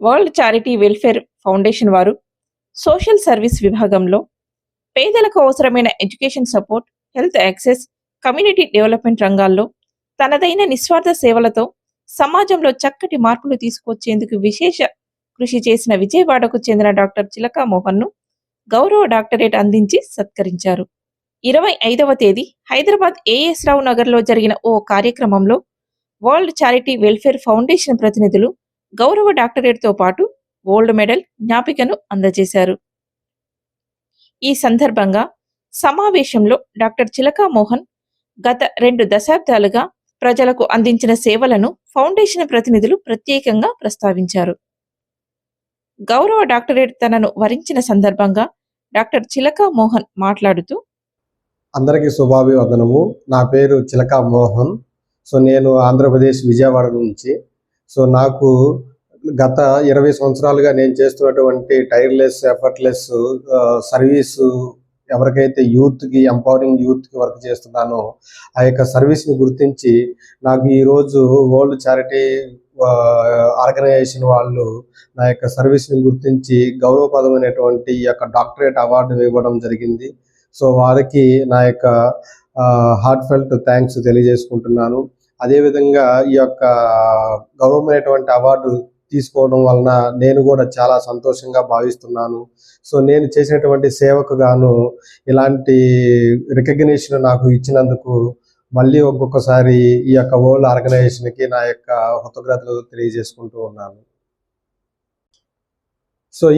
World charity welfare foundation వారు social service విభాగంలో పేదలకు అవసరమైన education support, health access, community development రంగాల్లో తనదైన నిస్వార్థ సేవలతో సమాజంలో చక్కటి మార్పులు తీసుకొచ్చేందుకు విశేష కృషి చేసిన విజయవాడకు చెందిన డాక్టర్ చిలకా మోహన్ను గౌరవ డాక్టరేట్ అందించి సత్కరించారు. 25వ తేదీ హైదరాబాద్ ఏఎస్ రావు నగర్లో జరిగిన ఓ కార్యక్రమంలో వరల్డ్ చారిటీ వెల్ఫేర్ ఫౌండేషన్ ప్రతినిధులు గౌరవ డాక్టరేట్తో పాటు గోల్డ్ మెడల్, జ్ఞాపికను అందజేశారు. ఈ సందర్భంగా సమావేశంలో డాక్టర్ చిలకా మోహన్ గత 2 దశాబ్దాలుగా ప్రజలకు అందించిన సేవలను ఫౌండేషన్ ప్రతినిధులు ప్రత్యేకంగా ప్రస్తావించారు. గౌరవ డాక్టరేట్ తనను వరించిన సందర్భంగా డాక్టర్ చిలకా మోహన్ మాట్లాడుతూ, అందరికీ శుభాభివందనము. నా పేరు చిలకా మోహన్. నేను ఆంధ్రప్రదేశ్ విజయవాడ నుంచి. నాకు గత 20 సంవత్సరాలుగా నేను చేస్తున్నటువంటి టైర్లెస్, ఎఫర్ట్లెస్ సర్వీసు ఎవరికైతే యూత్కి, ఎంపవరింగ్ యూత్కి వర్క్ చేస్తున్నానో ఆ యొక్క సర్వీస్ని గుర్తించి నాకు ఈరోజు వరల్డ్ చారిటీ ఆర్గనైజేషన్ వాళ్ళు నా యొక్క సర్వీస్ని గుర్తించి గౌరవప్రదమైనటువంటి ఈ యొక్క డాక్టరేట్ అవార్డు ఇవ్వడం జరిగింది. వారికి నా యొక్క హార్ట్ ఫెల్ట్ థ్యాంక్స్ తెలియజేసుకుంటున్నాను. అదేవిధంగా ఈ యొక్క గౌరవమైనటువంటి అవార్డు తీసుకోవడం వలన నేను కూడా చాలా సంతోషంగా భావిస్తున్నాను. నేను చేసినటువంటి సేవకు గాను ఇలాంటి రికగ్నిషన్ నాకు ఇచ్చినందుకు మళ్ళీ ఒక్కొక్కసారి ఈ యొక్క వరల్డ్ ఆర్గనైజేషన్కి నా యొక్క కృతజ్ఞతలు తెలియజేసుకుంటూ ఉన్నాను.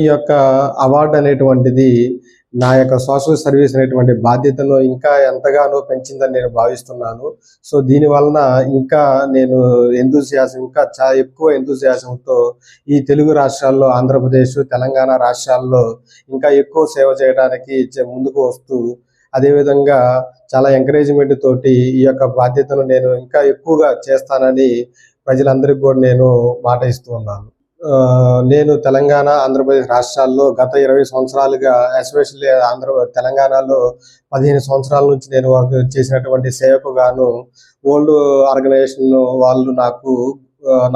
ఈ యొక్క అవార్డు అనేటువంటిది నా యొక్క సోషల్ సర్వీస్ అనేటువంటి బాధ్యతను ఇంకా ఎంతగానో పెంచిందని నేను భావిస్తున్నాను. దీని వలన ఇంకా నేను ఇంకా చాలా ఎక్కువ ఎంతూసియాజంతో ఈ తెలుగు రాష్ట్రాల్లో, ఆంధ్రప్రదేశ్, తెలంగాణ రాష్ట్రాల్లో ఇంకా ఎక్కువ సేవ చేయడానికి ముందుకు వస్తూ, అదేవిధంగా చాలా ఎంకరేజ్మెంట్ తోటి ఈ యొక్క బాధ్యతను నేను ఇంకా ఎక్కువగా చేస్తానని ప్రజలందరికీ కూడా నేను మాట ఇస్తూ ఉన్నాను. నేను తెలంగాణ, ఆంధ్రప్రదేశ్ రాష్ట్రాల్లో గత 20 సంవత్సరాలుగా, ఎస్పెషల్లీ తెలంగాణలో 15 సంవత్సరాల నుంచి నేను చేసినటువంటి సేవకు గాను వరల్డ్ ఆర్గనైజేషన్ వాళ్ళు నాకు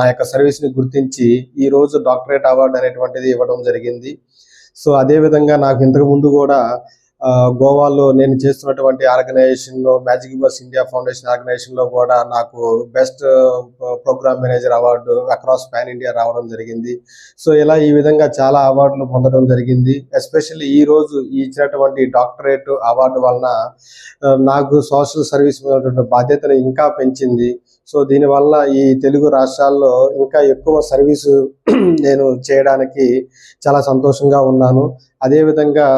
నా యొక్క సర్వీస్ని గుర్తించి ఈరోజు డాక్టరేట్ అవార్డు అనేటువంటిది ఇవ్వడం జరిగింది. అదేవిధంగా నాకు ఇంతకు ముందు కూడా గోవాలో నేను చేస్తున్నటువంటి ఆర్గనైజేషన్లో, మ్యాజిక్ బస్ ఇండియా ఫౌండేషన్ ఆర్గనైజేషన్లో కూడా నాకు best program manager award across pan India రావడం జరిగింది. ఇలా ఈ విధంగా చాలా అవార్డులు పొందడం జరిగింది. ఎస్పెషల్లీ ఈరోజు ఇచ్చినటువంటి డాక్టరేట్ అవార్డు వలన నాకు సోషల్ సర్వీస్ బాధ్యతను ఇంకా పెంచింది. దీనివల్ల ఈ తెలుగు రాష్ట్రాల్లో ఇంకా ఎక్కువ సర్వీసు నేను చేయడానికి చాలా సంతోషంగా ఉన్నాను. అదేవిధంగా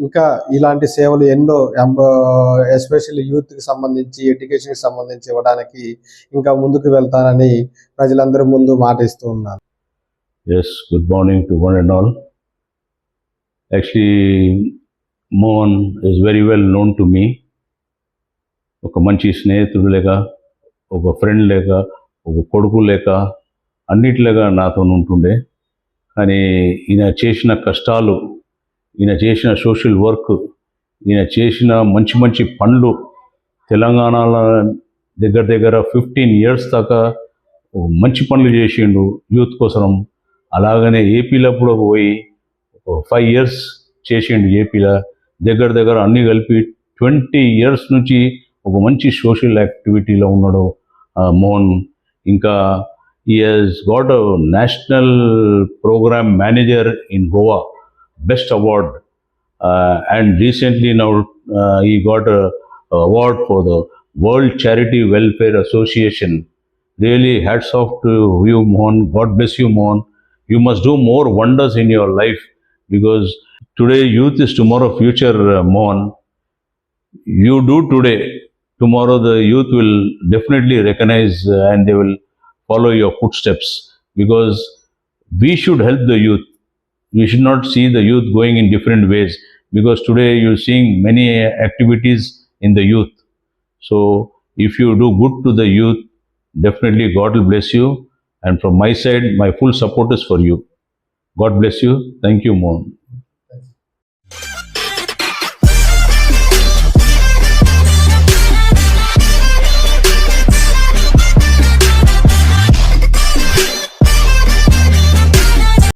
ఇంకా ఇలాంటి సేవలు ఎన్నో ఎస్పెషల్లీ యూత్కి సంబంధించి, ఎడ్యుకేషన్కి సంబంధించి ఇవ్వడానికి ఇంకా ముందుకు వెళ్తానని ప్రజలందరి ముందు మాట ఇస్తూ ఉన్నాను. Yes, good morning to one and all. Actually, Mohan is very well known to me. ఒక మంచి స్నేహితుడు లేక, ఒక ఫ్రెండ్ లేక, ఒక కొడుకు లేక, అన్నిటిలాగా నాతో ఉంటుండే. కానీ ఈయన చేసిన కష్టాలు, ఈయన చేసిన సోషల్ వర్క్, ఈయన చేసిన మంచి మంచి పనులు తెలంగాణలో దగ్గర 15 years దాకా మంచి పనులు చేసిండు యూత్ కోసం. అలాగనే ఏపీలో కూడా పోయి 5 years చేసిండు. ఏపీలో దగ్గర అన్నీ కలిపి 20 years నుంచి ఒక మంచి సోషల్ యాక్టివిటీలో ఉన్నాడు మోహన్. ఇంకా he has got a national program manager in Goa best award, and recently now he got a award for the World Charity Welfare Association. Really hats off to you, Mohan. God bless you, Mohan. You must do more wonders in your life, because today youth is tomorrow future, Mohan. You do today, tomorrow the youth will definitely recognize and they will follow your footsteps, because we should help the youth. We should not see the youth going in different ways, because today you're seeing many activities in the youth. If you do good to the youth, definitely God will bless you, and from my side my full support is for you. God bless you. Thank you, Mohan.